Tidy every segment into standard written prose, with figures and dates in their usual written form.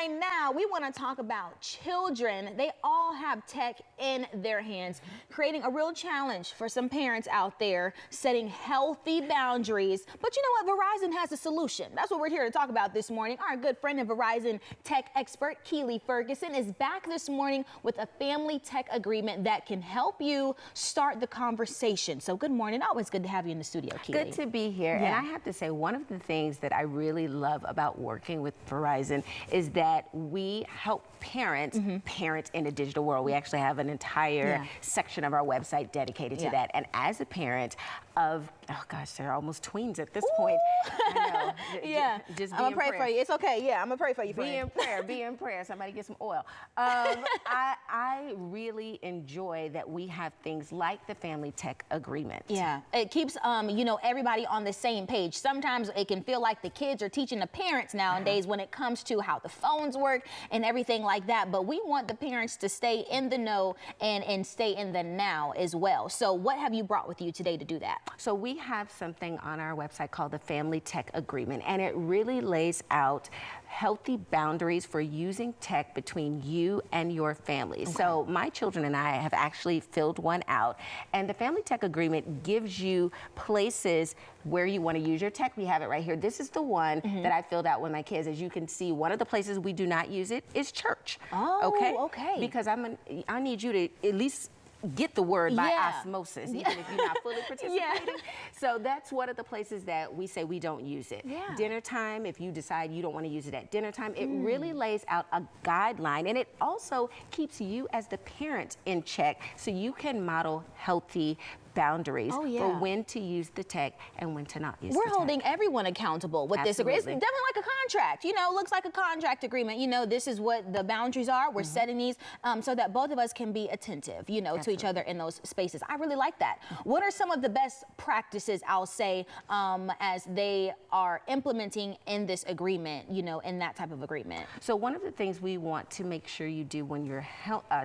right now, we want to talk about children. They all have tech in their hands, creating a real challenge for some parents out there, setting healthy boundaries. But you know what? Verizon has a solution. That's what we're here to talk about this morning. Our good friend and Verizon tech expert, Keely Ferguson, is back this morning with a family tech agreement that can help you start the conversation. So good morning. Always good to have you in the studio, Keely. Good to be here. And I have to say, one of the things that I really love about working with Verizon is that we help parents parent in a digital world. We actually have an entire section of our website dedicated to that. And as a parent of, oh gosh, they're almost tweens at this point. I know. Just I'm gonna pray for you. It's okay. Yeah, I'm gonna pray for you. Be in prayer. Be in prayer. Somebody get some oil. I really enjoy that we have things like the family tech agreement. Yeah, it keeps you know, everybody on the same page. Sometimes it can feel like the kids are teaching the parents nowadays when it comes to how the phones work and everything like that. But we want the parents to stay in the know and stay in the now as well. So what have you brought with you today to do that? So we have something on our website called the Family Tech Agreement, and it really lays out healthy boundaries for using tech between you and your family. So my children and I have actually filled one out, and the Family Tech Agreement gives you places where you want to use your tech. We have it right here. This is the one that I filled out with my kids. As you can see, one of the places we do not use it is church. Oh, okay. Because I need you to at least get the word by osmosis, even if you're not fully participating. So that's one of the places that we say we don't use it. Dinner time, if you decide you don't want to use it at dinner time, it really lays out a guideline, and it also keeps you as the parent in check so you can model healthy boundaries for when to use the tech and when to not use the tech. We're holding everyone accountable with this agreement. It's definitely like a contract. You know, it looks like a contract agreement. You know, this is what the boundaries are. We're setting these so that both of us can be attentive, you know, to each other in those spaces. I really like that. What are some of the best practices, I'll say, as they are implementing in this agreement, you know, in that type of agreement? So one of the things we want to make sure you do when you're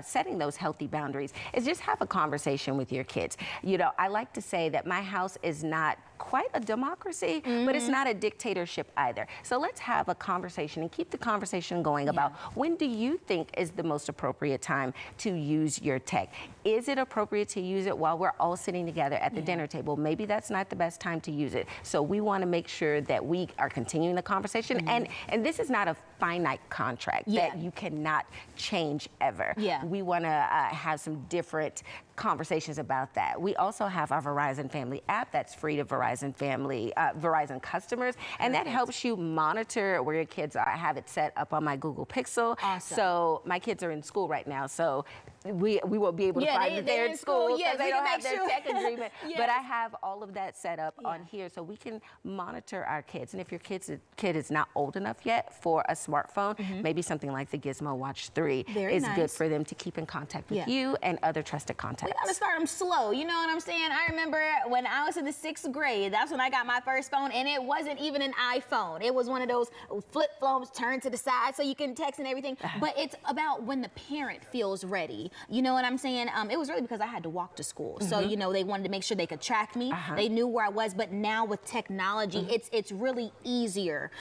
setting those healthy boundaries is just have a conversation with your kids. You know, I like to say that my house is not quite a democracy, but it's not a dictatorship either. So let's have a conversation and keep the conversation going about when do you think is the most appropriate time to use your tech? Is it appropriate to use it while we're all sitting together at the dinner table? Maybe that's not the best time to use it. So we want to make sure that we are continuing the conversation. And this is not a finite contract that you cannot change ever. We want to have some different conversations about that. We also have our Verizon Family app that's free to Verizon Family, Verizon customers, and that helps you monitor where your kids are. I have it set up on my Google Pixel. So my kids are in school right now, so we won't be able to find that they're in school because they don't have their tech agreement. But I have all of that set up on here so we can monitor our kids. And if your kid is not old enough yet for a smartphone, maybe something like the Gizmo Watch 3 is good for them to keep in contact with you and other trusted contacts. We gotta start them slow, you know what I'm saying? I remember when I was in the 6th grade, that's when I got my first phone, and it wasn't even an iPhone. It was one of those flip phones turned to the side so you can text and everything. But it's about when the parent feels ready. You know what I'm saying? It was really because I had to walk to school. So, you know, they wanted to make sure they could track me. They knew where I was, but now with technology, it's really easier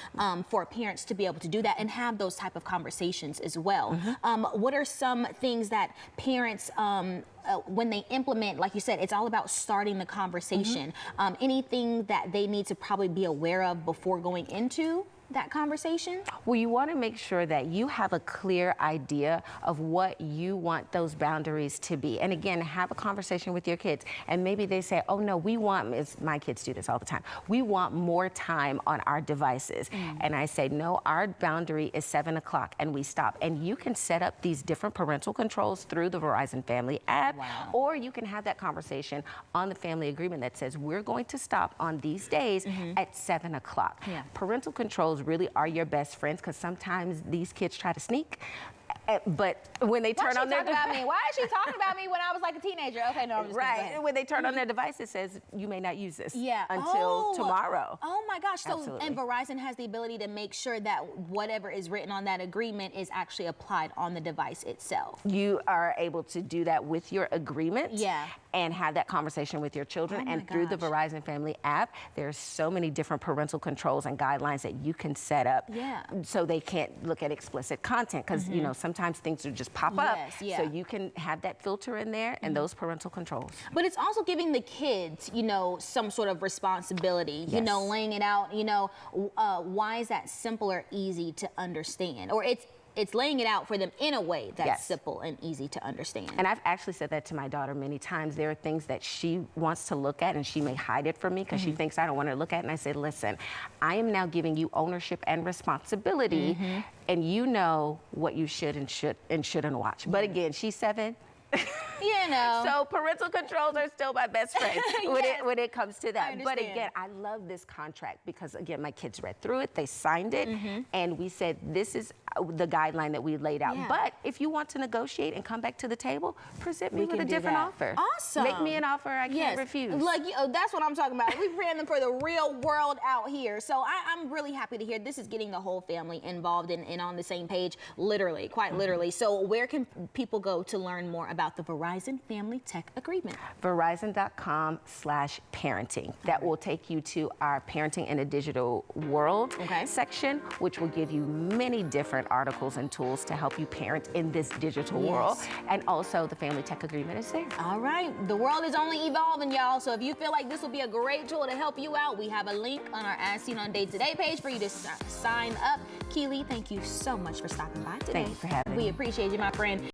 for parents to be able to do that and have those type of conversations as well. What are some things that parents, when they implement, like you said, it's all about starting the conversation. Anything that they need to probably be aware of before going into that conversation? Well, you want to make sure that you have a clear idea of what you want those boundaries to be. And again, have a conversation with your kids. And maybe they say, oh no, we want, my kids do this all the time, we want more time on our devices. And I say, no, our boundary is 7 o'clock and we stop. And you can set up these different parental controls through the Verizon Family app, or you can have that conversation on the family agreement that says, we're going to stop on these days at 7 o'clock. Parental controls really are your best friends because sometimes these kids try to sneak. But when they turn on their about me? Why is she talking about me when I was like a teenager? Okay, no, I'm just right. When they turn on their device, it says you may not use this Oh. until tomorrow. Oh my gosh. So, Absolutely. and Verizon has the ability to make sure that whatever is written on that agreement is actually applied on the device itself. You are able to do that with your agreement. Yeah. And have that conversation with your children. Oh and through the gosh. Verizon Family app, there's so many different parental controls and guidelines that you can set up so they can't look at explicit content because, you know, sometimes things will just pop up. Yes, So you can have that filter in there and those parental controls. But it's also giving the kids, you know, some sort of responsibility, you know, laying it out, you know, why is that simple or easy to understand? Or it's laying it out for them in a way that's simple and easy to understand. And I've actually said that to my daughter many times. There are things that she wants to look at and she may hide it from me because she thinks I don't want her to look at it. And I say, listen, I am now giving you ownership and responsibility and you know what you should and shouldn't watch. But again, she's 7. You know. So parental controls are still my best friend when it comes to that. But again, I love this contract because again, my kids read through it, they signed it, and we said this is the guideline that we laid out. But if you want to negotiate and come back to the table, present me with a different offer. Awesome. Make me an offer I can't refuse. Like that's what I'm talking about. We ran them for the real world out here. So I'm really happy to hear this is getting the whole family involved and on the same page, literally, quite literally. So where can people go to learn more about the Verizon Family Tech Agreement? Verizon.com/parenting. That will take you to our Parenting in a Digital World section, which will give you many different articles and tools to help you parent in this digital world. And also the Family Tech Agreement is there. All right. The world is only evolving, y'all. So if you feel like this will be a great tool to help you out, we have a link on our As Seen on Day Today page for you to sign up. Keely, thank you so much for stopping by today. Thank you for having me. We appreciate you, my friend.